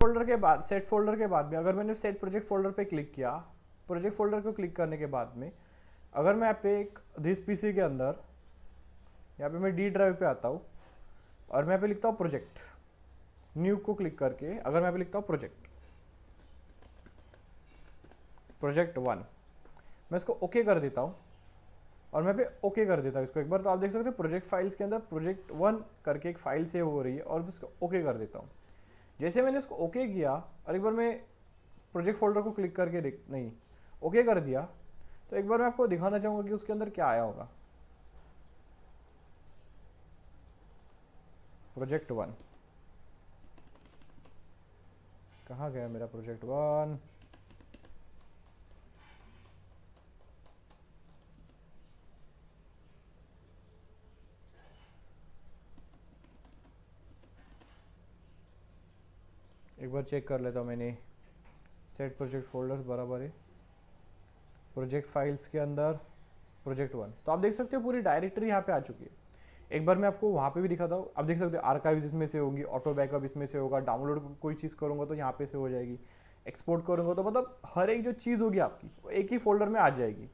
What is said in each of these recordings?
Folder के बाद, set folder के बाद में अगर मैंने सेट प्रोजेक्ट फोल्डर पे क्लिक किया, प्रोजेक्ट फोल्डर को क्लिक करने के बाद में अगर मैं यहाँ पे एक दिस पीसी के अंदर यहाँ पे मैं डी ड्राइव पे आता हूँ और मैं यहाँ पे लिखता हूँ प्रोजेक्ट, न्यू को क्लिक करके अगर मैं यहाँ पे लिखता हूँ प्रोजेक्ट 1, मैं इसको ओके कर देता हूँ और मैं पे ओके कर देता हूँ इसको एक बार, तो आप देख सकते हो प्रोजेक्ट फाइल्स के अंदर प्रोजेक्ट 1 करके एक फाइल सेव हो रही है और मैं इसको ओके कर देता हूँ। जैसे मैंने इसको ओके किया और एक बार मैं प्रोजेक्ट फोल्डर को क्लिक करके नहीं ओके कर दिया, तो एक बार मैं आपको दिखाना चाहूँगा कि उसके अंदर क्या आया होगा। प्रोजेक्ट 1 कहाँ गया मेरा प्रोजेक्ट 1? एक बार चेक कर लेता हूँ मैंने, सेट प्रोजेक्ट फोल्डर्स बराबर है प्रोजेक्ट फाइल्स के अंदर प्रोजेक्ट 1, तो आप देख सकते हो पूरी डायरेक्टरी यहाँ पे आ चुकी है। एक बार मैं आपको वहाँ पे भी दिखाता हूँ, आप देख सकते हो आर्काइव्स इसमें से होगी, ऑटो बैकअप इसमें से होगा, डाउनलोड कोई चीज़ करूँगा तो यहाँ पे से हो जाएगी, एक्सपोर्ट करूँगा तो मतलब हर एक जो चीज़ होगी आपकी वो एक ही फोल्डर में आ जाएगी।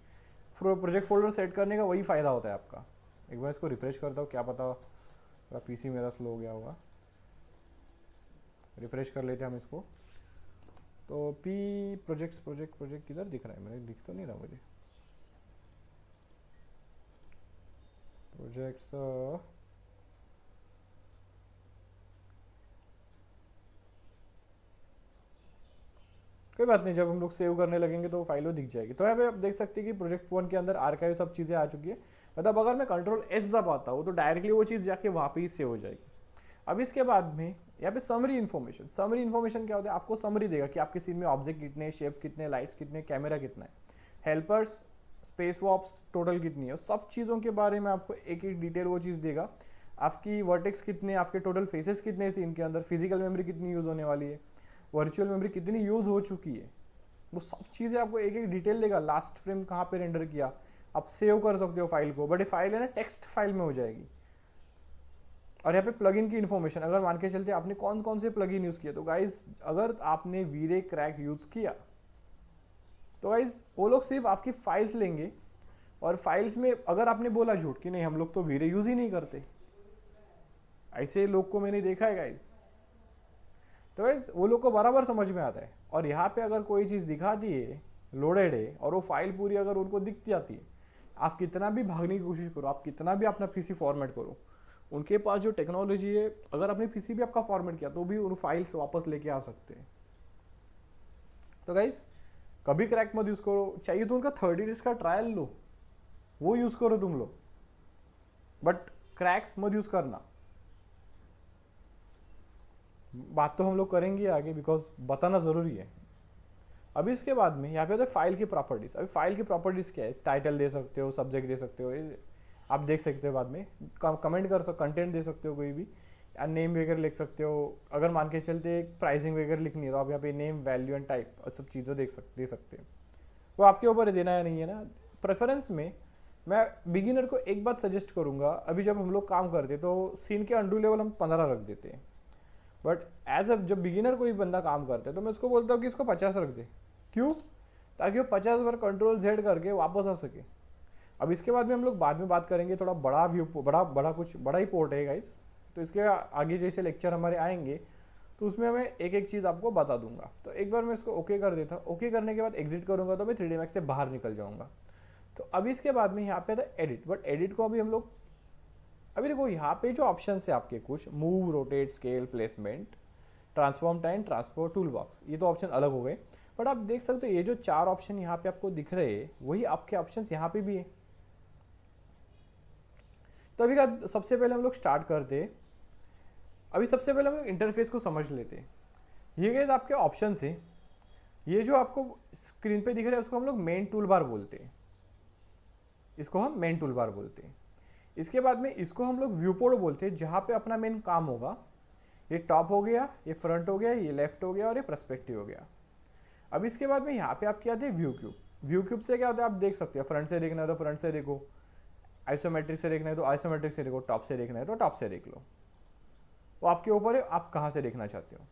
प्रोजेक्ट फोल्डर सेट करने का वही फ़ायदा होता है आपका। एक बार इसको रिफ्रेश करता हूँ, क्या पता पीसी मेरा स्लो हो गया होगा, रिफ्रेश कर लेते हैं हम इसको। तो पी प्रोजेक्ट किधर दिख रहा है मेरे, दिख तो नहीं रहा मुझे प्रोजेक्ट्स। कोई बात नहीं, जब हम लोग सेव करने लगेंगे तो फाइल दिख जाएगी। तो यहाँ पे आप देख सकते हैं कि प्रोजेक्ट 1 के अंदर आर्काइव सब चीज़ें आ चुकी है, मतलब अगर मैं कंट्रोल एस दबाता हूँ तो डायरेक्टली वो चीज़ जाके वहाँ पे ही सेव हो जाएगी। अब इसके बाद में यहाँ पे समरी इन्फॉर्मेशन क्या होता है, आपको समरी देगा कि आपके सीन में ऑब्जेक्ट कितने, शेप कितने, लाइट्स कितने, कैमरा कितना है, हेल्पर्स, स्पेस वॉप्स टोटल कितनी है, सब चीज़ों के बारे में आपको एक एक डिटेल वो चीज़ देगा। आपकी वर्टेक्स कितने, आपके टोटल फेसेस कितने सीन के अंदर, फिजिकल मेमोरी कितनी यूज़ होने वाली है, वर्चुअल मेमोरी कितनी यूज़ हो चुकी है, वो सब चीज़ें आपको एक एक डिटेल देगा। लास्ट फ्रेम कहाँ पे रेंडर किया, आप सेव कर सकते हो फाइल को, बट ये फाइल है ना टेक्स्ट फाइल में हो जाएगी। और यहाँ पे प्लगइन की इन्फॉर्मेशन, अगर मान के चलते आपने कौन कौन से प्लगइन यूज़ किया, तो गाइज अगर आपने वीरे क्रैक यूज़ किया तो गाइज वो लोग सिर्फ आपकी फाइल्स लेंगे और फाइल्स में अगर आपने बोला झूठ कि नहीं हम लोग तो वीरे यूज़ ही नहीं करते, ऐसे लोग को मैंने देखा है गाइज, तो गाइज वो लोग को बराबर समझ में आता है। और यहाँ पे अगर कोई चीज़ दिखा दी है लोडेड है और वो फाइल पूरी अगर उनको दिख जाती है, आप कितना भी भागने की कोशिश करो, आप कितना भी अपना पीसी फॉर्मेट करो, उनके पास जो टेक्नोलॉजी है, अगर आपने पीसी भी आपका फॉर्मेट किया तो भी उन फाइल्स वापस लेके आ सकते हैं। तो गाइज कभी क्रैक मत यूज़ करो, चाहिए तो उनका 30 डेज का ट्रायल लो, वो यूज़ करो तुम लोग, बट क्रैक्स मत यूज़ करना। बात तो हम लोग करेंगे आगे, बिकॉज बताना ज़रूरी है। अभी इसके बाद में यहाँ पे होता है फाइल की प्रॉपर्टीज़। अभी फाइल की प्रॉपर्टीज़ क्या है, टाइटल दे सकते हो, सब्जेक्ट दे सकते हो, आप देख सकते हो बाद में, कमेंट कर सकते, कंटेंट दे सकते हो कोई भी, या नेम वगैरह लिख सकते हो। अगर मान के चलते प्राइसिंग वगैरह लिखनी है तो आप यहाँ पे नेम, वैल्यू एंड टाइप और सब चीज़ें दे सकते हो, वो आपके ऊपर देना है नहीं है ना। प्रेफरेंस में मैं बिगिनर को एक बात सजेस्ट करूँगा, अभी जब हम लोग काम करते तो सीन के अंडू लेवल हम 15 रख देते हैं, बट एज अ जब बिगिनर कोई बंदा काम करता है तो मैं उसको बोलता हूँ कि इसको 50 रख दे। क्यों? ताकि वो 50 बार कंट्रोल जेड करके वापस आ सके। अब इसके बाद में हम लोग बाद में बात करेंगे, थोड़ा बड़ा व्यू, बड़ा ही पोर्ट है गाइस, तो इसके आगे जैसे लेक्चर हमारे आएंगे तो उसमें मैं एक एक चीज़ आपको बता दूंगा। तो एक बार मैं इसको ओके कर देता, ओके करने के बाद एग्जिट करूंगा तो मैं 3D Max से बाहर निकल जाऊंगा। तो अभी इसके बाद में यहाँ पे था एडिट, बट एडिट को अभी हम लोग, अभी देखो यहाँ पे जो ऑप्शन है आपके कुछ, move, rotate, scale, placement, transform time, transform tool box, ये तो ऑप्शन अलग हो गए, बट आप देख सकते हो ये जो 4 ऑप्शन यहाँ पे आपको दिख रहे हैं वही आपके ऑप्शन यहाँ पे भी है। तो अभी का सबसे पहले हम लोग स्टार्ट करते हैं, अभी सबसे पहले हम लोग इंटरफेस को समझ लेते हैं। ये गाइस आपके ऑप्शन है, ये जो आपको स्क्रीन पे दिख रहा है उसको हम लोग मेन टूल बार बोलते हैं, इसको हम मेन टूल बार बोलते हैं। इसके बाद में इसको हम लोग व्यू पोर्ट बोलते हैं, जहाँ पे अपना मेन काम होगा। ये टॉप हो गया, ये फ्रंट हो गया, ये लेफ्ट हो गया और ये पर्सपेक्टिव हो गया। अब इसके बाद में यहाँ पे आपके आते हैं व्यू क्यूब। व्यू क्यूब से क्या होता है आप देख सकते हो, फ्रंट से देखना है तो फ्रंट से देखो, आइसोमेट्रिक से देखना है तो आइसोमेट्रिक से देखो, टॉप से देखना है तो टॉप से देख लो, वो आपके ऊपर है आप कहाँ से देखना चाहते हो।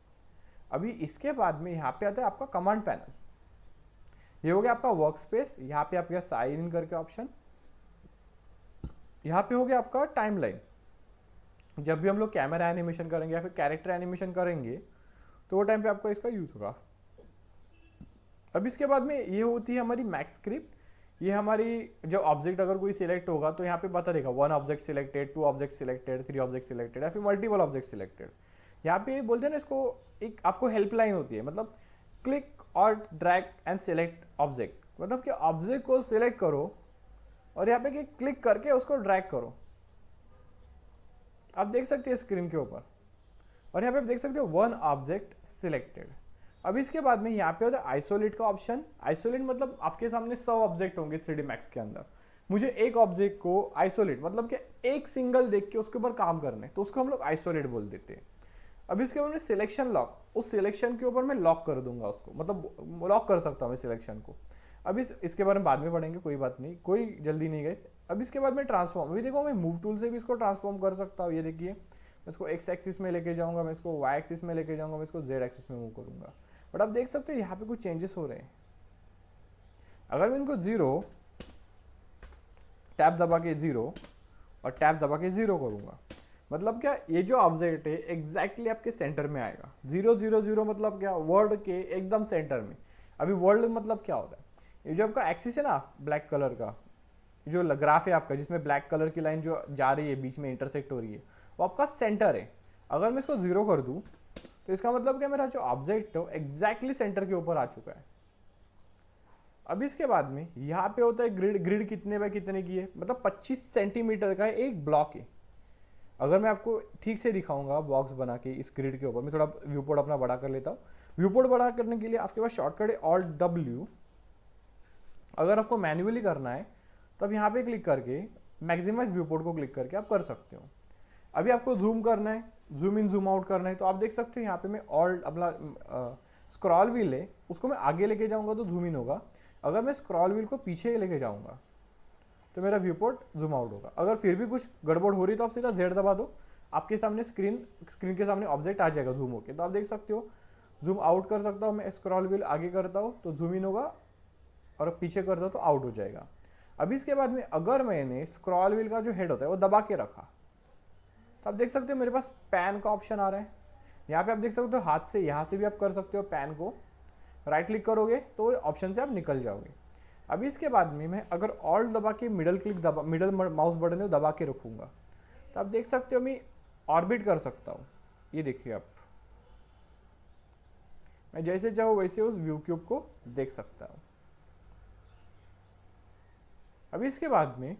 अभी इसके बाद में यहाँ पे आता है आपका कमांड पैनल। ये हो गया आपका वर्क स्पेस। यहाँ पे आपका साइन इन करके ऑप्शन, यहाँ पे हो गया आपका टाइमलाइन। जब भी हम लोग कैमरा एनिमेशन करेंगे या फिर कैरेक्टर एनिमेशन करेंगे तो वो टाइम पे आपको इसका यूज होगा। अब इसके बाद में ये होती है हमारी मैक्स स्क्रिप्ट। ये हमारी जो ऑब्जेक्ट अगर कोई सिलेक्ट होगा तो यहाँ पे बता देगा 1 object selected, 2 object selected, 3 object selected या फिर मल्टीपल ऑब्जेक्ट सिलेक्टेड। यहाँ पे बोलते हैं ना इसको, एक आपको हेल्पलाइन होती है, मतलब क्लिक और ड्रैग एंड सिलेक्ट ऑब्जेक्ट, मतलब कि ऑब्जेक्ट को सिलेक्ट करो और यहाँ पे क्लिक करके उसको ड्रैग करो। आप देख सकते हैं स्क्रीन के ऊपर, और यहाँ पे आप देख सकते हो 1 ऑब्जेक्ट सिलेक्टेड। अब इसके बाद में यहाँ पे होता है आइसोलेट का ऑप्शन। आइसोलेट मतलब आपके सामने 100 ऑब्जेक्ट होंगे 3D Max के अंदर, मुझे एक ऑब्जेक्ट को आइसोलेट मतलब कि एक सिंगल देख के उसके ऊपर काम करने, तो उसको हम लोग आइसोलेट बोल देते हैं। अब इसके बाद में सिलेक्शन लॉक, उस सिलेक्शन के ऊपर मैं लॉक कर दूंगा उसको, मतलब लॉक कर सकता हूँ मैं सिलेक्शन को। अब इसके बारे में बाद में पढ़ेंगे, कोई बात नहीं, कोई जल्दी नहीं गाइस। अब इसके बाद में ट्रांसफॉर्म, अभी देखो मैं मूव टूल से भी इसको ट्रांसफॉर्म कर सकता हूँ। ये देखिए मैं इसको एक्स एक्सिस में लेके जाऊंगा, मैं इसको वाई एक्सिस में लेके जाऊंगा, मैं इसको जेड एक्सिस में मूव करूंगा। बट आप देख सकते हो यहाँ पे कुछ चेंजेस हो रहे हैं। अगर मैं इनको 0 टैप दबा के 0 और टैप दबा के 0 करूंगा, मतलब क्या, ये जो ऑब्जेक्ट है एग्जैक्टली आपके सेंटर में आएगा। 0 0 0 मतलब क्या, वर्ल्ड के एकदम सेंटर में। अभी वर्ल्ड मतलब क्या होता है, ये जो आपका एक्सिस है ना ब्लैक कलर का, जो ग्राफ है आपका जिसमें ब्लैक कलर की लाइन जो जा रही है बीच में इंटरसेक्ट हो रही है, वो आपका सेंटर है। अगर मैं इसको 0 कर दूं तो इसका मतलब क्या, मेरा जो ऑब्जेक्ट है एग्जैक्टली सेंटर के ऊपर आ चुका है। अब इसके बाद में यहाँ पे होता है ग्रिड। ग्रिड कितने बाय कितने की है, मतलब 25 सेंटीमीटर का एक ब्लॉक है। अगर मैं आपको ठीक से दिखाऊंगा बॉक्स बना के इस ग्रिड के ऊपर, मैं थोड़ा व्यू पोर्ट अपना बड़ा कर लेता हूँ। व्यू पोर्ट बड़ा करने के लिए आपके पास शॉर्टकट है Alt W। अगर आपको मैन्युअली करना है तो आप यहाँ पे क्लिक करके मैक्सिमाइज व्यू पोर्ट को क्लिक करके आप कर सकते हो। अभी आपको जूम करना है, जूम इन जूम आउट करना है, तो आप देख सकते हो यहाँ पे मैं ऑल्ट अपना स्क्रॉल व्हील है उसको मैं आगे लेके जाऊंगा तो जूम इन होगा। अगर मैं स्क्रॉल व्हील को पीछे लेके जाऊंगा तो मेरा व्यू पोर्ट जूम आउट होगा। अगर फिर भी कुछ गड़बड़ हो रही तो आप सीधा Z दबा दो, आपके सामने स्क्रीन के सामने ऑब्जेक्ट आ जाएगा जूम होके। तो आप देख सकते हो जूम आउट कर सकता हूँ मैं, स्क्रॉल व्हील आगे करता हूँ तो जूम इन होगा और पीछे करता हूँ तो आउट हो जाएगा। अभी इसके बाद में अगर मैंने स्क्रॉल व्हील का जो हेड होता है वो दबा के रखा तो आप देख सकते हो मेरे पास पैन का ऑप्शन आ रहा है। यहाँ पे आप देख सकते हो हाथ से, यहाँ से भी आप कर सकते हो पैन को, राइट क्लिक करोगे तो ऑप्शन से आप निकल जाओगे। अभी इसके बाद में मैं अगर ऑल्ट दबा के मिडल माउस बटन है दबा के रखूंगा तो आप देख सकते हो मैं ऑर्बिट कर सकता हूँ। ये देखिए आप, मैं जैसे चाहूँ वैसे उस व्यू क्यूब को देख सकता हूँ। अभी इसके बाद में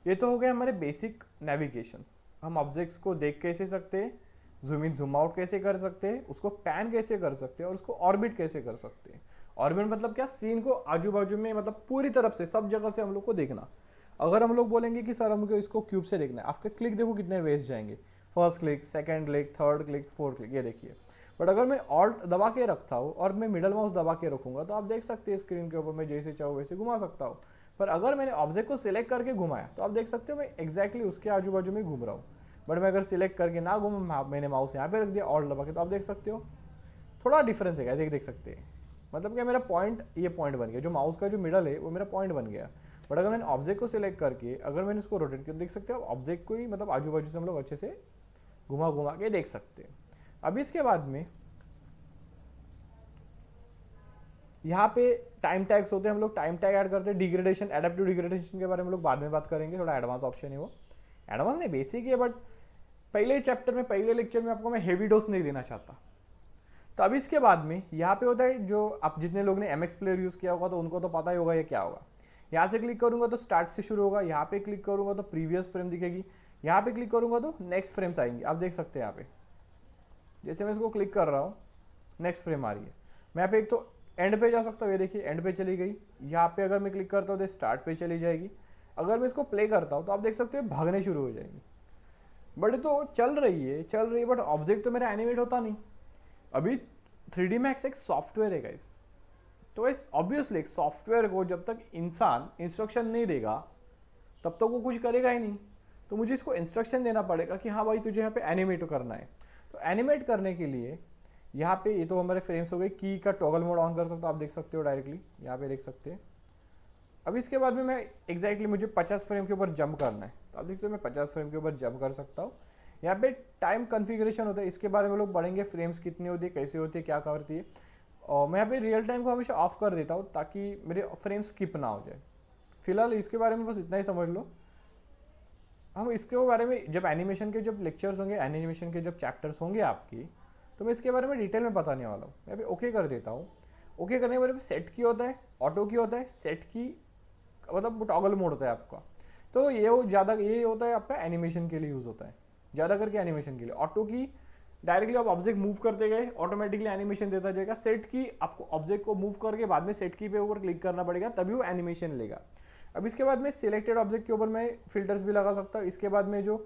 ये तो हो गए हमारे बेसिक नेविगेशंस। हम ऑब्जेक्ट्स को देख कैसे सकते हैं, जूम इन जूम आउट कैसे कर सकते हैं, उसको पैन कैसे कर सकते हैं और उसको ऑर्बिट कैसे कर सकते हैं। ऑर्बिट मतलब क्या, सीन को आजू बाजू में मतलब पूरी तरफ से सब जगह से हम लोग को देखना। अगर हम लोग बोलेंगे कि सर हमको इसको क्यूब से देखना है, आपके क्लिक देखो कितने वेस्ट जाएंगे, first click, second click, third click, fourth click, ये देखिए। बट अगर मैं ऑल्ट दबा के रखता हूँ और मैं मिडल माउस दबा के रखूंगा तो आप देख सकते हैं स्क्रीन के ऊपर मैं जैसे चाहूँ वैसे घुमा सकता हूँ। पर अगर मैंने ऑब्जेक्ट को सिलेक्ट करके घुमाया तो आप देख सकते हो मैं एक्जैक्टली उसके आजू बाजू में घूम रहा हूँ। बट मैं अगर सिलेक्ट करके ना घूमा, मैंने माउस यहाँ पे रख दिया ऑल्ट दबा के, तो आप देख सकते हो थोड़ा डिफरेंस है, ऐसे देख सकते हैं। मतलब क्या, मेरा पॉइंट ये पॉइंट बन गया, जो माउस का जो मिडल है वो मेरा पॉइंट बन गया। बट अगर मैंने ऑब्जेक्ट को सिलेक्ट करके अगर मैंने उसको रोटेट किया, देख सकते हो ऑब्जेक्ट को ही मतलब आजू बाजू से हम लोग अच्छे से घुमा घुमा के देख सकते हैं। अभी इसके बाद में यहाँ पे टाइम टैग्स होते हैं, हम लोग टाइम टैग ऐड करते हैं। डिग्रेडेशन, एडेप्टिव डिग्रेडेशन के बारे में लोग बाद में बात करेंगे, थोड़ा एडवांस ऑप्शन है वो। एडवांस नहीं, बेसिक है, बट पहले चैप्टर में पहले लेक्चर में आपको मैं हेवी डोज नहीं देना चाहता। तो अभी इसके बाद में यहाँ पे होता है, जो आप जितने लोग ने MX प्लेयर यूज़ किया होगा तो उनको तो पता ही होगा ये क्या होगा। यहाँ से क्लिक करूँगा तो स्टार्ट से शुरू होगा, यहाँ पे क्लिक करूँगा तो प्रीवियस फ्रेम दिखेगी, यहाँ पे क्लिक करूँगा तो नेक्स्ट फ्रेम्स आएंगे। आप देख सकते हैं यहाँ पे जैसे मैं इसको क्लिक कर रहा हूँ नेक्स्ट फ्रेम आ रही है। मैं यहाँ पे एक तो एंड पे जा सकता हूँ, ये देखिए एंड पे चली गई। यहाँ पे अगर मैं क्लिक करता हूँ तो स्टार्ट पे चली जाएगी। अगर मैं इसको प्ले करता हूँ तो आप देख सकते हो भागने शुरू हो जाएगी। बट तो चल रही है बट ऑब्जेक्ट तो मेरा एनिमेट होता नहीं। अभी 3D Max एक सॉफ्टवेयर है गाइस, तो इस ऑब्वियसली एक सॉफ्टवेयर को जब तक इंसान इंस्ट्रक्शन नहीं देगा तब तक वो कुछ करेगा ही नहीं। तो मुझे इसको इंस्ट्रक्शन देना पड़ेगा कि हाँ भाई तुझे यहाँ पे एनिमेट करना है। तो एनिमेट करने के लिए यहाँ पे ये तो हमारे फ्रेम्स हो गए, की का टॉगल मोड ऑन कर सकता हूँ, आप देख सकते हो डायरेक्टली यहाँ पे देख सकते हैं। अब इसके बाद में मैं एग्जैक्टली मुझे 50 फ्रेम के ऊपर जंप करना है, तो आप देख सकते हो मैं 50 फ्रेम के ऊपर जंप कर सकता हूँ। यहाँ पे टाइम कन्फिग्रेशन होता है, इसके बारे में लोग पढ़ेंगे, फ्रेम्स कितनी होती है, कैसे होती है, क्या करती है। और मैं यहाँ पे रियल टाइम को हमेशा ऑफ कर देता हूँ ताकि मेरे फ्रेम स्किप ना हो जाए। फिलहाल इसके बारे में बस इतना ही समझ लो। हम इसके बारे में जब एनिमेशन के जब लेक्चर्स होंगे, एनिमेशन के जब चैप्टर्स होंगे आपकी, तो मैं इसके बारे में डिटेल में बताने वाला हूँ। मैं अभी ओके कर देता हूँ। ओके करने के बारे में सेट की होता है, ऑटो की होता है, सेट की मतलब टॉगल मोड होता है आपका। तो ये ज़्यादा ये होता है आपका एनिमेशन के लिए यूज़ होता है, ज़्यादा करके एनिमेशन के लिए। ऑटो की डायरेक्टली आप ऑब्जेक्ट मूव करते गए ऑटोमेटिकली एनिमेशन देता जाएगा। सेट की आपको ऑब्जेक्ट को मूव करके बाद में सेट की पे ऊपर क्लिक करना पड़ेगा, तभी वो एनिमेशन लेगा। अब इसके बाद में सिलेक्टेड ऑब्जेक्ट के ऊपर मैं फिल्टर्स भी लगा सकता हूँ। इसके बाद में जो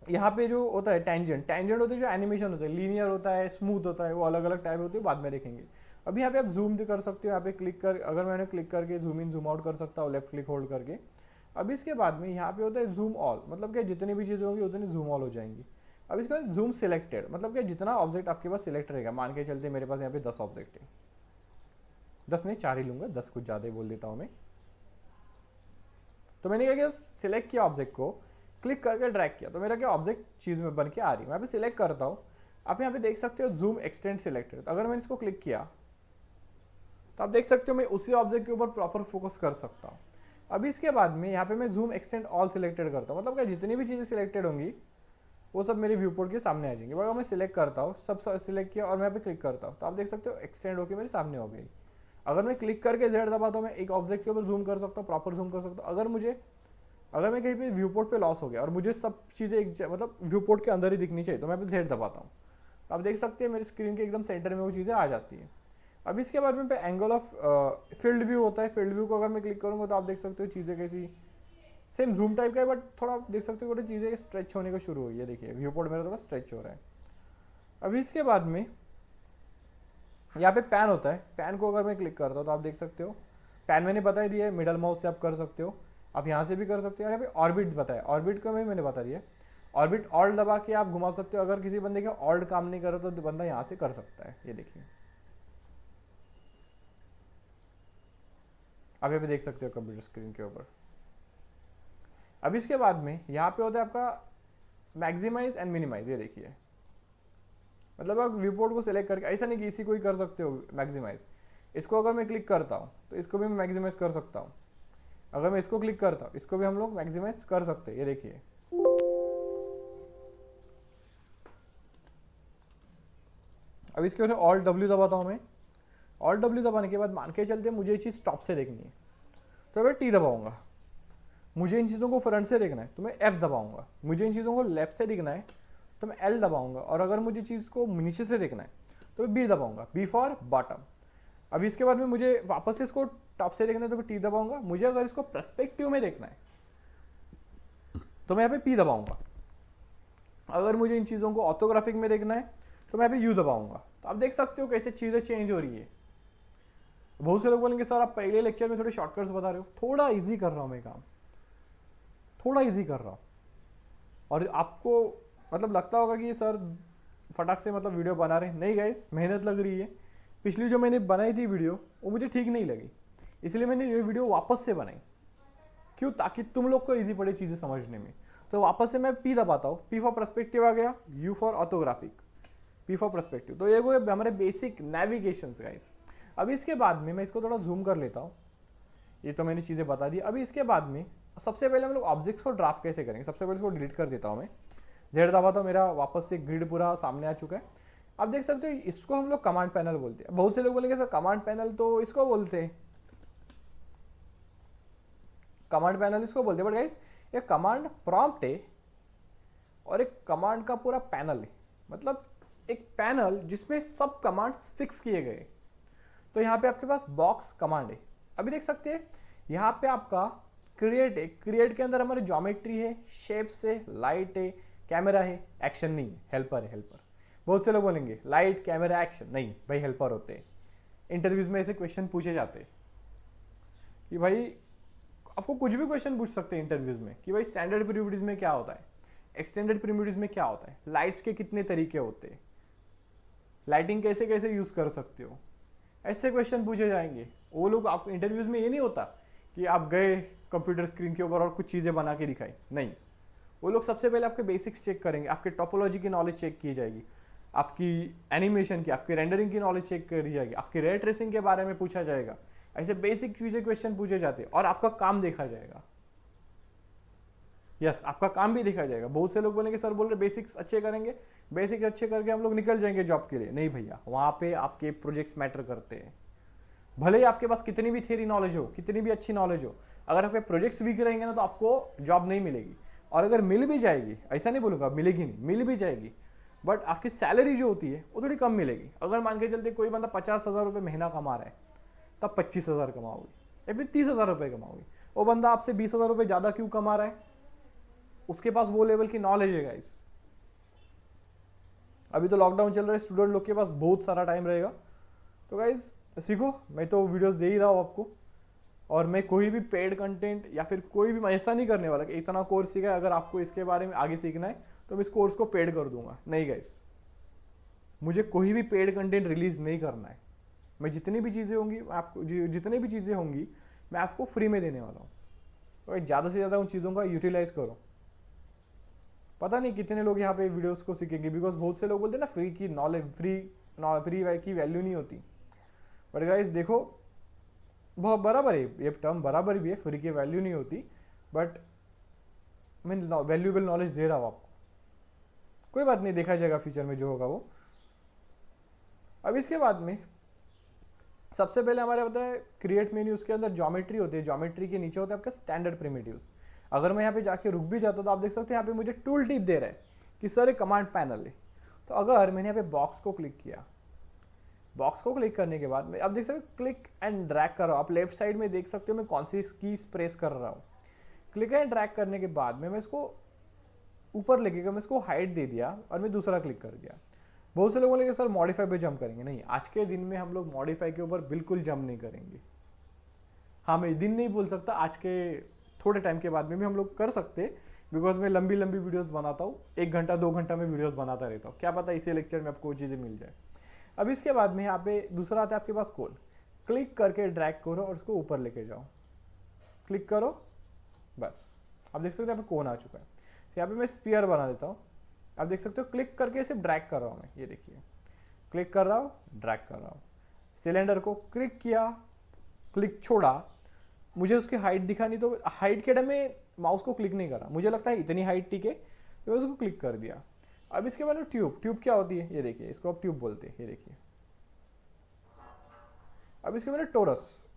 यहाँ पे जो होता है टेंजेंट होते हैं, जो एनिमेशन होता है, लीनियर होता है, स्मूथ होता है, वो अलग अलग टाइप होती है, बाद में देखेंगे। अब यहाँ पे आप जूम भी कर सकते हो, यहाँ पे क्लिक कर, अगर मैंने क्लिक करके जूम इन जूम आउट कर सकता हूँ लेफ्ट क्लिक होल्ड करके। अब इसके बाद में यहाँ पे होता है जूम ऑल, मतलब कि जितनी भी चीज़ें होंगी उतनी जूम ऑल हो जाएंगी। अब इसके बाद जूम सिलेक्टेड, मतलब कि जितना ऑब्जेक्ट आपके पास सिलेक्ट रहेगा, मान के चलते मेरे पास यहाँ पे 10 ऑब्जेक्ट है, 10 नहीं 4 ही लूंगा, 10 कुछ ज़्यादा ही बोल देता हूँ मैं। तो मैंने क्या किया, सिलेक्ट किया ऑब्जेक्ट को, क्लिक करके ड्रैग किया, तो मेरा क्या ऑब्जेक्ट चीज़ में बन के आ रही है। मैं यहाँ पे सिलेक्ट करता हूँ, आप यहाँ पे देख सकते हो जूम एक्सटेंड सिलेक्टेड। अगर मैंने इसको क्लिक किया तो आप देख सकते हो मैं उसी ऑब्जेक्ट के ऊपर प्रॉपर फोकस कर सकता हूँ। अभी इसके बाद में यहाँ पे मैं जूम एक्सटेंड ऑल सिलेक्टेड करता हूँ, मतलब क्या जितनी भी चीज़ें सिलेक्टेड होंगी वो सब मेरे व्यू पोर्ट के सामने आ जाएंगे। अगर मैं सिलेक्ट करता हूँ, सब सिलेक्ट किया और मैं यहाँ पे क्लिक करता हूँ, तो आप देख सकते हो एक्सटेंड होकर मेरे सामने हो गई। अगर मैं क्लिक करके जेड दबाता हूँ, मैं एक ऑब्जेक्ट के ऊपर जूम कर सकता हूँ, प्रॉपर जूम कर सकता हूँ। अगर मैं कहीं पे व्यू पोर्ट पे लॉस हो गया और मुझे सब चीज़ें मतलब व्यू पोर्ट के अंदर ही दिखनी चाहिए, तो मैं जेड दबाता हूँ, तो आप देख सकते हैं मेरी स्क्रीन के एकदम सेंटर में वो चीज़ें आ जाती है। अब इसके बाद में पे एंगल ऑफ फील्ड व्यू होता है। फील्ड व्यू को अगर मैं क्लिक करूँगा तो आप देख सकते हो चीज़ें कैसी सेम जूम टाइप का है, बट थोड़ा देख सकते हो थोड़ी चीज़ें स्ट्रेच होने का शुरू हुई है। देखिए व्यू पोर्ट मेरा थोड़ा स्ट्रेच हो रहा है। अभी इसके बाद में यहाँ पे पैन होता है, पैन को अगर मैं क्लिक करता हूँ तो आप देख सकते हो पैन मैंने बता ही दिया है, मिडल माउस से आप कर सकते हो, आप यहाँ से भी कर सकते हो। यहाँ पे ऑर्बिट बताया, ऑर्बिट को मैंने बता दिया, ऑर्बिट ऑल्ट दबा के आप घुमा सकते हो। अगर किसी बंदे का ऑल्ट काम नहीं कर रहा तो बंदा यहाँ से कर सकता है। ये देखिए आप यहाँ पे देख सकते हो कंप्यूटर स्क्रीन के ऊपर। अब इसके बाद में यहाँ पे होता है आपका मैक्सिमाइज एंड मिनिमाइज। ये देखिए मतलब आप व्यू पोर्ट को सिलेक्ट करके, ऐसा नहीं कि इसी को ही कर सकते हो मैक्सिमाइज। इसको अगर मैं क्लिक करता हूँ तो इसको भी मैं मैक्सिमाइज कर सकता हूँ। अगर मैं इसको क्लिक करता हूँ, इसको भी हम लोग मैक्सिमाइज कर सकते हैं। ये देखिए अब इसके बाद ऑल्ट डब्ल्यू दबाता हूँ मैं। ऑल्ट डब्ल्यू दबाने के बाद मान के चलते मुझे ये चीज़ टॉप से देखनी है तो मैं टी दबाऊंगा। मुझे इन चीज़ों को फ्रंट से देखना है तो मैं एफ दबाऊंगा। मुझे इन चीज़ों को लेफ्ट से देखना है तो मैं एल दबाऊंगा। और अगर मुझे चीज़ को नीचे से देखना है तो मैं बी दबाऊंगा, बी फॉर बॉटम। अब इसके बाद में मुझे वापस से इसको टॉप से देखना है तो मैं टी दबाऊंगा। मुझे अगर इसको पर्सपेक्टिव में देखना है तो मैं यहाँ पे पी दबाऊंगा। अगर मुझे इन चीज़ों को ऑर्थोग्राफिक में देखना है तो मैं यहाँ पे यू दबाऊंगा। तो आप देख सकते हो कैसे चीज़ें चेंज हो रही है। बहुत से लोग बोलेंगे सर आप पहले लेक्चर में थोड़े शॉर्टकट्स बता रहे हो। थोड़ा इजी कर रहा हूँ मैं काम, थोड़ा इजी कर रहा हूँ। और आपको मतलब लगता होगा कि सर फटाक से मतलब वीडियो बना रहे हैं। नहीं गाइस, मेहनत लग रही है। पिछली जो मैंने बनाई थी वीडियो वो मुझे ठीक नहीं लगी, इसलिए मैंने ये वीडियो वापस से बनाई। क्यों? ताकि तुम लोग को इजी पड़े चीज़ें समझने में। तो वापस से मैं पी दबाता हूँ, पी फॉर पर्सपेक्टिव आ गया, you for orthographic, P for perspective. तो ये वो हमारे बेसिक नेविगेशन गाइस। अभी इसके बाद में मैं इसको थोड़ा जूम कर लेता हूँ। ये तो मैंने चीज़ें बता दी। अभी इसके बाद में सबसे पहले हम लोग ऑब्जेक्ट्स को ड्राफ्ट कैसे करेंगे। सबसे पहले इसको डिलीट कर देता हूँ मैं, जेड दबा तो मेरा वापस से ग्रिड पूरा सामने आ चुका है। आप देख सकते हो इसको हम लोग कमांड पैनल बोलते हैं। बहुत से लोग बोलेंगे सर कमांड पैनल तो इसको बोलते हैं, कमांड पैनल इसको बोलते हैं, बट गाइस ये कमांड प्रॉम्प्ट है और एक कमांड का पूरा पैनल है। मतलब एक पैनल जिसमें सब कमांड्स फिक्स किए गए। तो यहाँ पे आपके पास बॉक्स कमांड है। अभी देख सकते हैं यहाँ पे आपका क्रिएट है, क्रिएट के अंदर हमारी ज्योमेट्री है, शेप्स है, लाइट है, कैमरा है, एक्शन नहीं है, हेल्पर है। हेल्पर बहुत से लोग बोलेंगे लाइट कैमरा एक्शन, नहीं भाई हेल्पर होते हैं। इंटरव्यूज में ऐसे क्वेश्चन पूछे जाते हैं कि भाई आपको कुछ भी क्वेश्चन पूछ सकते हैं इंटरव्यूज में कि भाई स्टैंडर्ड प्रिविलेज में क्या होता है। एक्सटेंडेड प्रिमिटिव्स में क्या होता है, लाइट्स के कितने तरीके होते हैं, लाइटिंग कैसे कैसे यूज कर सकते हो, ऐसे क्वेश्चन पूछे जाएंगे। वो लोग आपको इंटरव्यूज में ये नहीं होता कि आप गए कंप्यूटर स्क्रीन के ऊपर और कुछ चीजें बना के दिखाई, नहीं। वो लोग सबसे पहले आपके बेसिक्स चेक करेंगे, आपके टोपोलॉजी की नॉलेज चेक की जाएगी, आपकी एनिमेशन की, आपकी रेंडरिंग की नॉलेज चेक करी जाएगी, आपकी रे ट्रेसिंग के बारे में पूछा जाएगा। ऐसे बेसिक चीजें क्वेश्चन पूछे जाते हैं और आपका काम देखा जाएगा। यस, आपका काम भी देखा जाएगा। बहुत से लोग बोलेंगे सर बोल रहे बेसिक्स अच्छे करेंगे, बेसिक्स अच्छे करके हम लोग निकल जाएंगे जॉब के लिए। नहीं भैया, वहां पे आपके प्रोजेक्ट्स मैटर करते हैं। भले ही आपके पास कितनी भी थियरी नॉलेज हो, कितनी भी अच्छी नॉलेज हो, अगर आपके प्रोजेक्ट्स वीक रहेंगे ना तो आपको जॉब नहीं मिलेगी। और अगर मिल भी जाएगी, ऐसा नहीं बोलूंगा मिलेगी नहीं, मिल भी जाएगी, बट आपकी सैलरी जो होती है वो थोड़ी कम मिलेगी। अगर मान के चलते कोई बंदा 50,000 रुपये महीना कमा रहा है, तब 25,000 कमाओगे या फिर 30,000 रुपये कमाओगे। वो बंदा आपसे 20,000 रुपये ज़्यादा क्यों कमा रहा है? उसके पास वो लेवल की नॉलेज है गाइस। अभी तो लॉकडाउन चल रहा है, स्टूडेंट लोग के पास बहुत सारा टाइम रहेगा, तो गाइस सीखो। मैं तो वीडियोस दे ही रहा हूँ आपको, और मैं कोई भी पेड कंटेंट या फिर कोई भी ऐसा नहीं करने वाला कि इतना कोर्स सीखा है, अगर आपको इसके बारे में आगे सीखना है तो मैं इस कोर्स को पेड कर दूंगा। नहीं गाइस, मुझे कोई भी पेड कंटेंट रिलीज नहीं करना है। मैं जितनी भी चीज़ें होंगी आपको, जितनी भी चीज़ें होंगी मैं आपको फ्री में देने वाला हूँ। तो ज़्यादा से ज़्यादा उन चीज़ों का यूटिलाइज करो। पता नहीं कितने लोग यहाँ पे वीडियोस को सीखेंगे, बिकॉज बहुत से लोग बोलते हैं ना फ्री की नॉलेज, फ्री की वैल्यू नहीं होती। बट गाइस देखो, बहुत बराबर है ये टर्म, बराबर भी है, फ्री की वैल्यू नहीं होती, बट मैं वैल्यूएबल नॉलेज दे रहा हूँ आपको। कोई बात नहीं, देखा जाएगा फ्यूचर में जो होगा वो। अब इसके बाद में सबसे पहले हमारे होता है क्रिएट मेन्यू, उसके अंदर ज्योमेट्री होती है, ज्योमेट्री के नीचे होता है आपका स्टैंडर्ड प्रिमिटिव्स। अगर मैं यहाँ पे जाके रुक भी जाता तो आप देख सकते हैं यहाँ पे मुझे टूल टिप दे रहा है कि सर ये कमांड पैनल है। तो अगर मैंने यहाँ पे बॉक्स को क्लिक किया, बॉक्स को क्लिक करने के बाद में आप देख सकते हो क्लिक एंड ड्रैग कर रहा हूँ। आप लेफ्ट साइड में देख सकते हो मैं कौन सी कीज प्रेस कर रहा हूँ। क्लिक एंड ड्रैग करने के बाद में मैं इसको ऊपर लेके गया, मैं इसको हाइट दे दिया और मैं दूसरा क्लिक कर दिया। बहुत से लोग बोलेंगे सर मॉडिफाई पे जंप करेंगे। नहीं, आज के दिन में हम लोग मॉडिफाई के ऊपर बिल्कुल जंप नहीं करेंगे। हाँ, मैं दिन नहीं बोल सकता, आज के थोड़े टाइम के बाद में भी हम लोग कर सकते, बिकॉज मैं लंबी लंबी वीडियोस बनाता हूँ, 1 घंटा 2 घंटा में वीडियोस बनाता रहता हूँ। क्या पता इसी लेक्चर में आपको वो चीज़ें मिल जाए। अब इसके बाद में यहाँ पे दूसरा आता है आपके पास कोन। क्लिक करके ड्रैग करो और उसको ऊपर लेके जाओ, क्लिक करो, बस आप देख सकते हो यहाँ पे कोन आ चुका है। तो यहाँ पे मैं स्पीयर बना देता हूँ। आप देख सकते हो क्लिक करके सिर्फ ड्रैग कर रहा हूँ मैं, ये देखिए क्लिक कर रहा हूँ, ड्रैग कर रहा हूँ। सिलेंडर को क्लिक किया, क्लिक छोड़ा, मुझे उसकी हाइट दिखानी, तो हाइट के टाइम में माउस को क्लिक नहीं करा, मुझे लगता है इतनी हाइट ठीक है, तो उसको क्लिक कर दिया। अब इसके बाद में ट्यूब क्या होती है, ये देखिए, इसको आप ट्यूब बोलते हैं, ये देखिए। अब इसके बाद टोरस,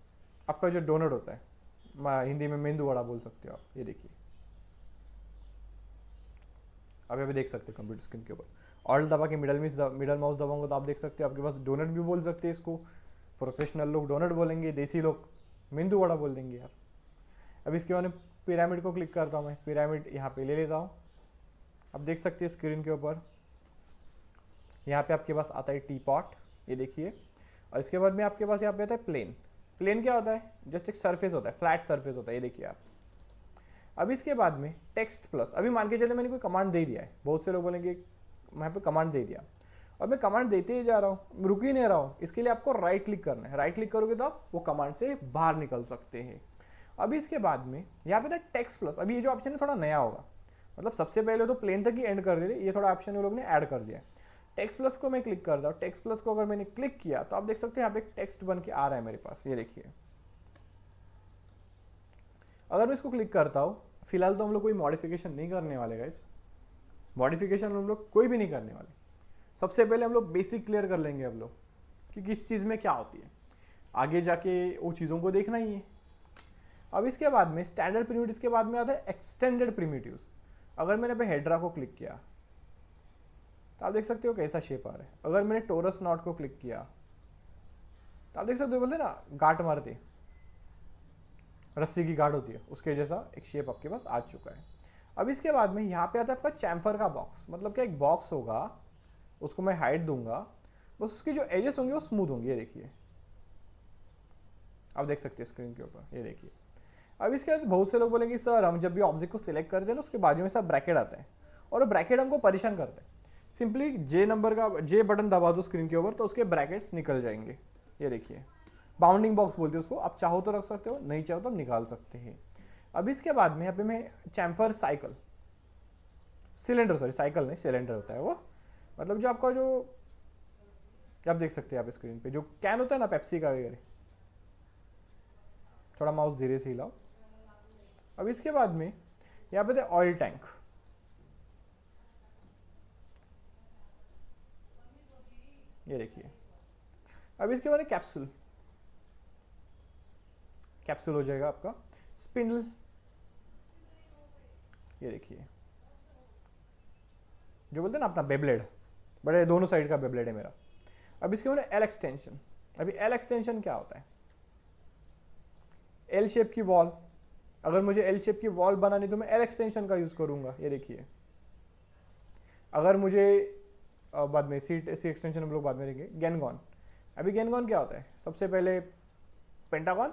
आपका जो डोनट होता है, हिंदी में मेंदू वड़ा बोल सकते हो आप, ये देखिए। अब यहाँ पे देख सकते हो कंप्यूटर स्क्रीन के ऊपर ऑल्ट दबा के मिडल माउस दबाऊंगा तो आप देख सकते हो आपके पास डोनट भी बोल सकते हैं इसको। प्रोफेशनल लोग डोनट बोलेंगे, देसी लोग मेंदू वड़ा बोल देंगे यार। अब इसके बाद पिरामिड को क्लिक करता हूँ मैं, पिरामिड यहाँ पे ले लेता हूँ। अब देख सकते हैं स्क्रीन के ऊपर यहाँ पे आपके पास आता है टी पॉट, ये देखिए। और इसके बाद में आपके पास यहाँ पे आता है प्लेन। प्लेन क्या होता है? जस्ट एक सरफेस होता है, फ्लैट सरफेस होता है, ये देखिए आप। अब इसके बाद में टेक्स्ट प्लस, अभी मान के चले मैंने कोई कमांड दे दिया है, बहुत से लोग बोलेंगे मैं यहाँ पे कमांड दे दिया और मैं कमांड देते ही जा रहा हूँ, रुक ही नहीं रहा हूँ। इसके लिए आपको राइट क्लिक करना है, राइट क्लिक करोगे तो आप वो कमांड से बाहर निकल सकते हैं। अभी इसके बाद में यहाँ पे था टेक्स्ट प्लस। अभी ये जो ऑप्शन है थोड़ा नया होगा, मतलब सबसे पहले तो प्लेन तक ही एंड कर दे रहे, ये थोड़ा ऑप्शन वो लोग ने ऐड कर दिया। टेक्स्ट प्लस को मैं क्लिक करता हूँ, टेक्स्ट प्लस को अगर मैंने क्लिक किया तो आप देख सकते हैं यहाँ पे एक टेक्स्ट बन के आ रहा है मेरे पास, ये देखिए। अगर मैं इसको क्लिक करता हूँ, फिलहाल तो हम लोग कोई मॉडिफिकेशन नहीं करने वाले गाइस, मॉडिफिकेशन हम लोग कोई भी नहीं करने वाले। सबसे पहले हम लोग बेसिक क्लियर कर लेंगे हम लोग कि किस चीज़ में क्या होती है, आगे जाके वो चीज़ों को देखना ही है। अब इसके बाद में स्टैंडर्ड प्रिमिटिव्स के बाद में आता है एक्सटेंडेड प्रिमिटिव्स। अगर मैंने पे हेड्रा को क्लिक किया तो आप देख सकते हो कैसा शेप आ रहा है। अगर मैंने टोरस नॉट को क्लिक किया तो आप देख सकते हो, बोलते ना गांठ मारते, रस्सी की गांठ होती है, उसके जैसा एक शेप आपके पास आ चुका है। अब इसके बाद में यहाँ पे आता है आपका चैम्फर का बॉक्स, मतलब क्या एक बॉक्स होगा, उसको मैं हाइट दूंगा, बस उसकी जो एजेस होंगे वो स्मूथ होंगे, ये देखिए आप देख सकते हैं स्क्रीन के ऊपर, ये देखिए। अब इसके बाद बहुत से लोग बोलेंगे सर हम जब भी ऑब्जेक्ट को सिलेक्ट करते हैं ना उसके बाजू में सब ब्रैकेट आता है, और ब्रैकेट हमको परेशान करते हैं। सिंपली जे नंबर का जे बटन दबा दो स्क्रीन के ऊपर तो उसके ब्रैकेट्स निकल जाएंगे। ये देखिए, बाउंडिंग बॉक्स बोलते हैं उसको, आप चाहो तो रख सकते हो, नहीं चाहो तो निकाल सकते हैं। अब इसके बाद में यहाँ पे मैं chamfer cycle cylinder, sorry cycle नहीं सिलेंडर होता है वो, मतलब जो आपका जो आप देख सकते हैं आप स्क्रीन पे जो कैन होता है ना पेप्सी का वगैरह, थोड़ा माउस धीरे से हिलाओ। अब इसके बाद में यहाँ पे ऑयल टैंक, ये देखिए। अब इसके बाद कैप्सूल, कैप्सूल हो जाएगा आपका। स्पिंडल, ये देखिए जो बोलते हैं ना अपना बेब्लेड, बड़े दोनों साइड का बेब्लेड है मेरा। अब इसके बाद एल एक्सटेंशन। अभी एल एक्सटेंशन क्या होता है? एल शेप की वॉल, अगर मुझे एल शेप की वॉल बनानी तो मैं एल एक्सटेंशन का यूज करूंगा। ये देखिए, अगर मुझे बाद में सी एक्सटेंशन हम लोग बाद में देखेंगे। गेनगॉन, अभी गेनगॉन क्या होता है? सबसे पहले पेंटागॉन,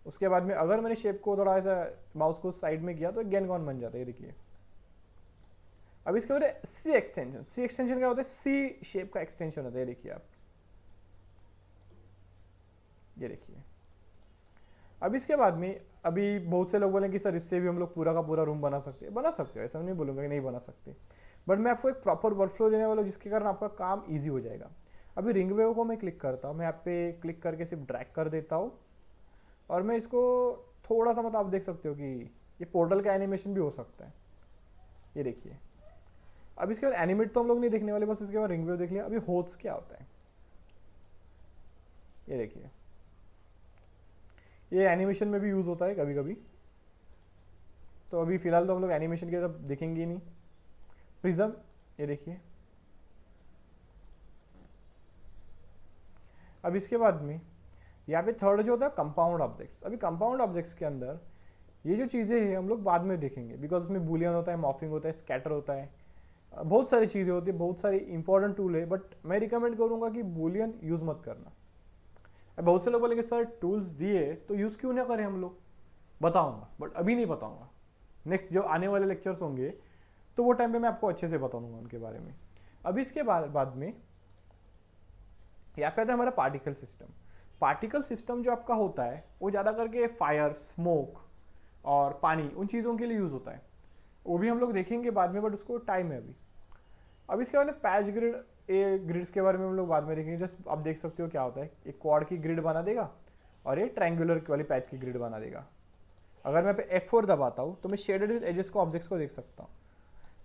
उसके बाद में अगर मैंने शेप को थोड़ा ऐसा माउस को साइड में किया तो गेनगॉन बन जाता है। ये देखिए। अब इसके बाद सी एक्सटेंशन। सी एक्सटेंशन क्या होता है? सी शेप का एक्सटेंशन होता है। ये देखिए आप, ये देखिए। अब इसके बाद में अभी बहुत से लोग बोलेंगे कि सर इससे भी हम लोग पूरा का पूरा रूम बना सकते हैं। बना सकते हो, ऐसा नहीं बोलूँगा कि नहीं बना सकते, बट मैं आपको एक प्रॉपर वर्कफ्लो देने वाला हूँ जिसके कारण आपका काम ईजी हो जाएगा। अभी रिंग वेव को मैं क्लिक करता हूँ, मैं यहाँ पे क्लिक करके सिर्फ ड्रैग कर देता हूँ और मैं इसको थोड़ा सा, मतलब आप देख सकते हो कि ये पोर्टल का एनिमेशन भी हो सकता है। ये देखिए। अब इसके बाद एनिमेट तो हम लोग नहीं देखने वाले, बस इसके बाद रिंग वेव देख लिया। अभी होस्ट क्या होता है? ये देखिए, ये एनिमेशन में भी यूज होता है कभी कभी, तो अभी फिलहाल तो हम लोग एनिमेशन की तरफ देखेंगे ही नहीं। प्रिज्म, ये देखिए। अब इसके बाद में यहाँ पे थर्ड जो होता है कंपाउंड ऑब्जेक्ट्स। अभी कंपाउंड ऑब्जेक्ट्स के अंदर ये जो चीज़ें हैं हम लोग बाद में देखेंगे, बिकॉज इसमें बूलियन होता है, मॉर्फिंग होता है, स्कैटर होता है, बहुत सारी चीज़ें होती है, बहुत सारी इंपॉर्टेंट टूल है, बट मैं रिकमेंड करूँगा कि बूलियन यूज़ मत करना। अब बहुत से लोग बोलेंगे सर टूल्स दिए तो यूज़ क्यों ना करें हम लोग? बताऊँगा, बट अभी नहीं बताऊँगा। नेक्स्ट जो आने वाले लेक्चर्स होंगे तो वो टाइम पे मैं आपको अच्छे से बताऊँगा उनके बारे में। अभी इसके बाद में यहाँ पे आता है हमारा पार्टिकल सिस्टम। पार्टिकल सिस्टम जो आपका होता है वो ज़्यादा करके फायर, स्मोक और पानी, उन चीज़ों के लिए यूज़ होता है। वो भी हम लोग देखेंगे बाद में, बट उसको टाइम है अभी। अब इसके बाद में पैच ग्रिड, ये ग्रिड्स के बारे में हम लोग बाद में देखेंगे। जस्ट आप देख सकते हो क्या होता है, एक क्वाड की ग्रिड बना देगा और ये ट्रायंगुलर वाली पैच की ग्रिड बना देगा। अगर मैं पे F4 दबाता हूँ तो मैं शेडेड एजेस को, ऑब्जेक्ट्स को देख सकता हूँ।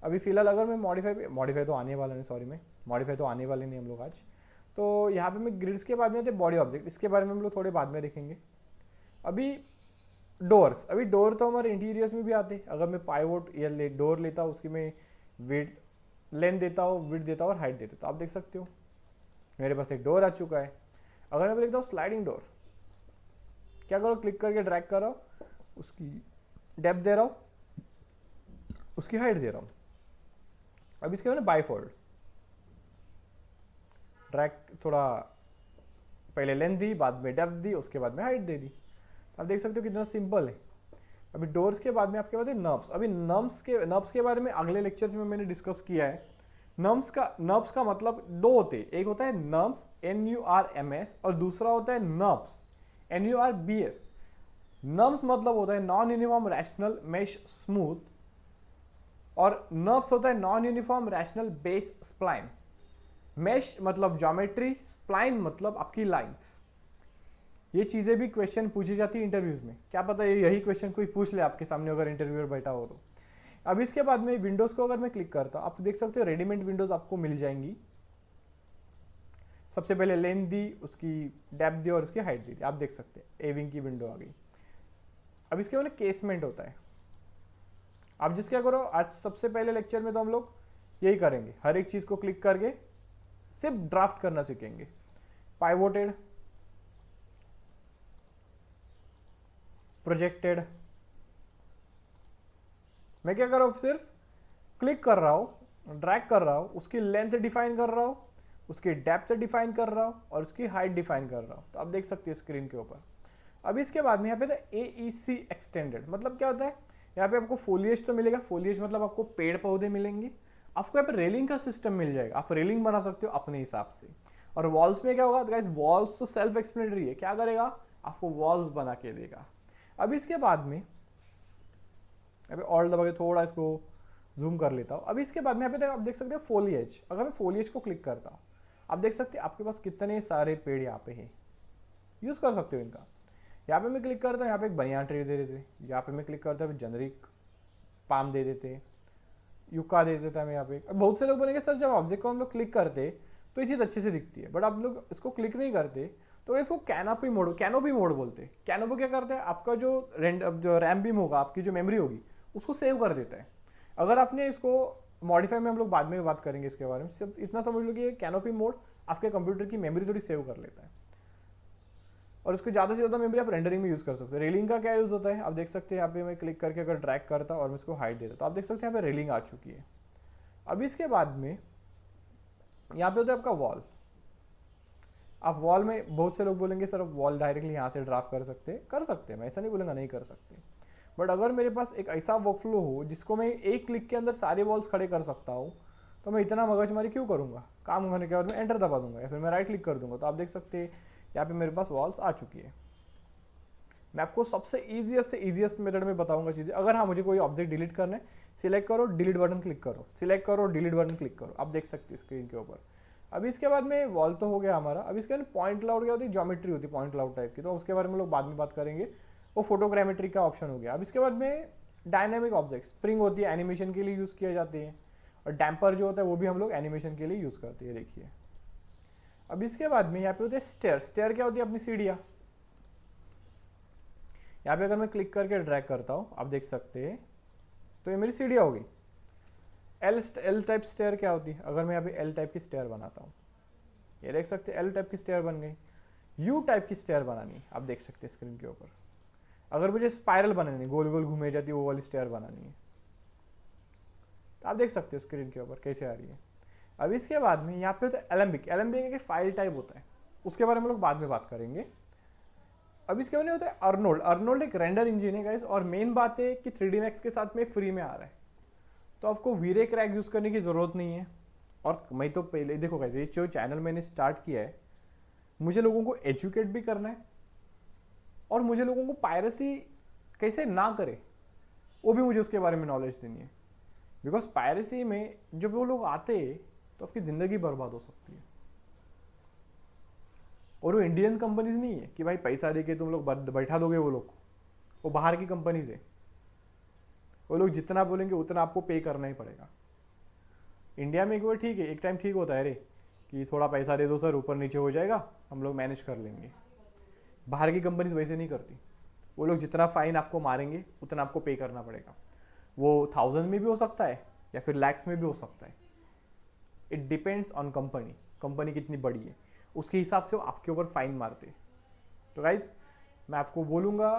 अभी फिलहाल अगर मैं मॉडिफाई तो आने वाला नहीं, सॉरी मैं मॉडिफाई तो आने वाले नहीं हम लोग आज। तो यहाँ पे मैं ग्रिड्स के बाद में आते बॉडी ऑब्जेक्ट, इसके बारे में हम लोग थोड़े बाद में देखेंगे। अभी डोर्स, अभी डोर तो हमारे इंटीरियर्स में भी आते हैं। अगर मैं पाइवोट या डोर लेता हूँ, उसकी मैं विड्थ लेंथ देता हूँ, विड्थ देता हूँ और हाइट देता हूँ, तो आप देख सकते हो मेरे पास एक डोर आ चुका है। अगर मैं लिखता हूँ स्लाइडिंग डोर, क्या करो, क्लिक करके ड्रैग कर रहा हूँ, उसकी डेप्थ दे रहा हूँ, उसकी हाइट दे रहा हूँ। अब इसके बाद बाइफोल्ड, ड्रैग, थोड़ा पहले लेंथ दी, बाद में डेप्थ दी, उसके बाद में हाइट दे दी। आप देख सकते हो कितना सिंपल है। अभी डोर्स के बाद में आपके पास है नर्व्स। अभी नर्व्स के बारे में अगले लेक्चर्स में मैंने डिस्कस किया है। नर्व्स का मतलब दो होते हैं, एक होता है नर्व्स NURMS और दूसरा होता है नर्व्स NURBS। नर्व्स मतलब होता है non uniform rational mesh smooth, और नर्व्स होता है non uniform rational base spline. Mesh मतलब ज्योमेट्री, स्प्लाइन मतलब आपकी लाइंस। ये चीज़ें भी क्वेश्चन पूछी जाती है इंटरव्यूज में, क्या पता यही क्वेश्चन कोई पूछ ले आपके सामने अगर इंटरव्यूअर बैठा हो तो। अब इसके बाद में विंडोज को अगर मैं क्लिक करता हूँ, आप देख सकते हो रेडीमेड विंडोज आपको मिल जाएंगी। सबसे पहले लेंथ दी, उसकी डेप्थ दी और उसकी हाइट दी, आप देख सकते हैं एविंग की विंडो आ गई। अब इसके बाद केसमेंट होता है। आप जिस क्या करो, आज सबसे पहले लेक्चर में तो हम लोग यही करेंगे, हर एक चीज को क्लिक करके सिर्फ ड्राफ्ट करना सीखेंगे। पाइवोटेड, प्रोजेक्टेड, मैं क्या कर रहा हूं, सिर्फ क्लिक कर रहा हूं, ड्रैग कर रहा हूं, उसकी लेंथ डिफाइन कर रहा हूं, उसकी डेप्थ डिफाइन कर रहा हूं और उसकी हाइट डिफाइन कर रहा हूं। तो आप देख सकते हैं स्क्रीन के ऊपर। अब इसके बाद में यहाँ पे AEC एक्सटेंडेड, मतलब क्या होता है, यहाँ पे आपको फोलिएज तो मिलेगा, फोलिएज मतलब आपको पेड़ पौधे मिलेंगे, आपको यहाँ पे रेलिंग का सिस्टम मिल जाएगा, आप रेलिंग बना सकते हो अपने हिसाब से। और वॉल्स में क्या होगा गाइस, वॉल्स तो सेल्फ एक्सप्लेनेटरी है, क्या करेगा आपको वॉल्स बना के देगा। अब इसके बाद में अभी ऑल्ट दबा के थोड़ा इसको जूम कर लेता हूँ। अभी इसके बाद में यहाँ पे आप देख सकते हो फोलिएज, अगर मैं फोलिएज को क्लिक करता हूँ आप देख सकते हैं आपके पास कितने सारे पेड़ यहाँ पे हैं, यूज़ कर सकते हो इनका। यहाँ पे मैं क्लिक करता हूँ, यहाँ पे एक बनियान ट्री दे देते, यहाँ पे मैं क्लिक करता हूँ जेनरिक पाम दे देते, युक्का दे देता है। मैं यहाँ पे बहुत से लोग बोलेंगे सर जब ऑब्जेक्ट को हम लोग क्लिक करते तो ये चीज़ अच्छे से दिखती है, बट आप लोग इसको क्लिक नहीं करते तो इसको कैनोपी मोड बोलते हैं। कैनोपी क्या करता है, आपका जो रैम बीम होगा, आपकी जो मेमोरी होगी उसको सेव कर देता है। अगर आपने इसको मॉडिफाई में हम लोग बाद में बात करेंगे इसके बारे में, सिर्फ इतना समझ लो कि कैनोपी मोड आपके कंप्यूटर की मेमोरी थोड़ी सेव कर लेता है और इसको ज़्यादा से ज़्यादा मेमोरी आप रेंडरिंग में यूज़ कर सकते हो। रेलिंग का क्या यूज़ होता है आप देख सकते हैं, यहाँ पे मैं क्लिक करके अगर ड्रैग करता और मैं इसको हाइट देता तो आप देख सकते हैं यहाँ पे रेलिंग आ चुकी है। अब इसके बाद में यहाँ पे होता है आपका वॉल। आप वॉल में बहुत से लोग बोलेंगे सर वॉल डायरेक्टली यहाँ से ड्राफ्ट कर सकते हैं, मैं ऐसा नहीं बोलूँगा नहीं कर सकते, बट अगर मेरे पास एक ऐसा वर्कफ्लो हो जिसको मैं एक क्लिक के अंदर सारे वॉल्स खड़े कर सकता हूँ तो मैं इतना मगजमारी क्यों करूँगा। काम करने के बाद मैं एंटर दबा दूंगा या फिर मैं राइट क्लिक कर दूंगा तो आप देख सकते हैं यहाँ पे मेरे पास वॉल्स आ चुकी है। मैं आपको सबसे ईजिएस्ट मेथड में बताऊंगा चीज़ें। अगर हाँ मुझे कोई ऑब्जेक्ट डिलीट करना है, सिलेक्ट करो डिलीट बटन क्लिक करो, सिलेक्ट करो डिलीट बटन क्लिक करो, आप देख सकते हैं स्क्रीन के ऊपर। अब इसके बाद में वॉल तो हो गया हमारा। अब इसके बाद पॉइंट क्लाउड क्या होती है, ज्योमेट्री होती है पॉइंट क्लाउड टाइप की, तो उसके बारे में लोग बाद में बात करेंगे। वो फोटोग्रामेट्री का ऑप्शन हो गया। अब इसके बाद में डायनेमिक ऑब्जेक्ट, स्प्रिंग होती है एनिमेशन के लिए यूज़ किया जाती है, और डैम्पर जो होता है वो भी हम लोग एनिमेशन के लिए यूज़ करते हैं, देखिए। अब इसके बाद में यहाँ पे होते हैं स्टेयर। स्टेयर क्या होती है, अपनी सीढ़ियाँ। यहाँ पे अगर मैं क्लिक करके ड्रैग करता हूँ आप देख सकते हैं तो ये मेरी सीढ़ियाँ होगी। एल टाइप स्टेयर क्या होती है, अगर मैं यहाँ पे एल टाइप की स्टेयर बनाता हूँ, ये देख सकते हैं एल टाइप की स्टेयर बन गई। यू टाइप की स्टेयर बनानी आप देख सकते हैं स्क्रीन के ऊपर। अगर मुझे स्पाइरल बनानी, गोल गोल घूमे जाती है वो वाली स्टेयर बनानी है तो आप देख सकते हो स्क्रीन के ऊपर कैसे आ रही है। अब इसके बाद में यहाँ पे होता है एलेम्बिक। एलेम्बिक एक फाइल टाइप होता है, उसके बारे में लोग बाद में बात करेंगे। अब इसके बाद में होता है अर्नोल्ड। अर्नोल्ड एक रेंडर इंजन है गाइस, और मेन बात है कि 3D Max के साथ में फ्री में आ रहा है तो आपको वीरे क्रैक यूज़ करने की ज़रूरत नहीं है। और मैं तो पहले देखो गाइस, ये जो चैनल मैंने स्टार्ट किया है मुझे लोगों को एजुकेट भी करना है और मुझे लोगों को पायरेसी कैसे ना करे वो भी मुझे उसके बारे में नॉलेज देनी है। बिकॉज पायरेसी में जब वो लोग आते हैं तो आपकी ज़िंदगी बर्बाद हो सकती है। और वो इंडियन कंपनीज नहीं है कि भाई पैसा देके तुम लोग बैठा दोगे वो लोग, वो बाहर की कंपनीज है। वो लोग जितना बोलेंगे उतना आपको पे करना ही पड़ेगा। इंडिया में एक बार ठीक है, एक टाइम ठीक होता है रे कि थोड़ा पैसा दे दो सर, ऊपर नीचे हो जाएगा, हम लोग मैनेज कर लेंगे। बाहर की कंपनीज वैसे नहीं करती, वो लोग जितना फाइन आपको मारेंगे उतना आपको पे करना पड़ेगा। वो 1000 में भी हो सकता है या फिर लैक्स में भी हो सकता है। It depends on company, company कितनी बड़ी है उसके हिसाब से वो आपके ऊपर फाइन मारते। तो गाइज मैं आपको बोलूँगा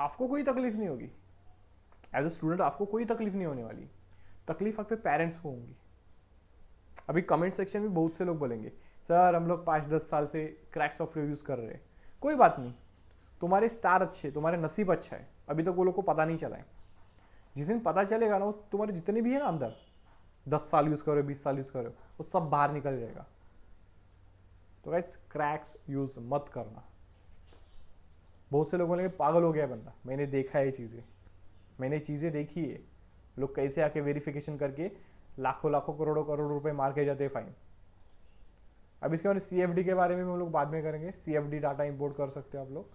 आपको कोई तकलीफ नहीं होगी, एज अ स्टूडेंट आपको कोई तकलीफ नहीं होने वाली, तकलीफ आपके पेरेंट्स को होंगी। अभी कमेंट सेक्शन में बहुत से लोग बोलेंगे सर हम लोग 5-10 साल से क्रैक सॉफ्टवेयर यूज़ कर रहे हैं। कोई बात नहीं, तुम्हारे स्टार अच्छे, तुम्हारे नसीब अच्छा है, अभी तक वो लोग को पता नहीं चला है। जिस दिन पता चलेगा ना, वो तुम्हारे जितने भी है ना अंदर 10 साल यूज़ करो 20 साल यूज़ करो वो सब बाहर निकल जाएगा। तो गाइस क्रैक्स यूज़ मत करना। बहुत से लोग बोलेंगे पागल हो गया बंदा, मैंने देखा है चीज़ें, मैंने चीज़ें देखी है, लोग कैसे आके वेरिफिकेशन करके लाखों लाखों करोड़ों करोड़ रुपए मार के जाते हैं फाइन। अब इसके बाद CFD के बारे में हम लोग बाद में करेंगे। CFD डाटा इंपोर्ट कर सकते हो आप लोग,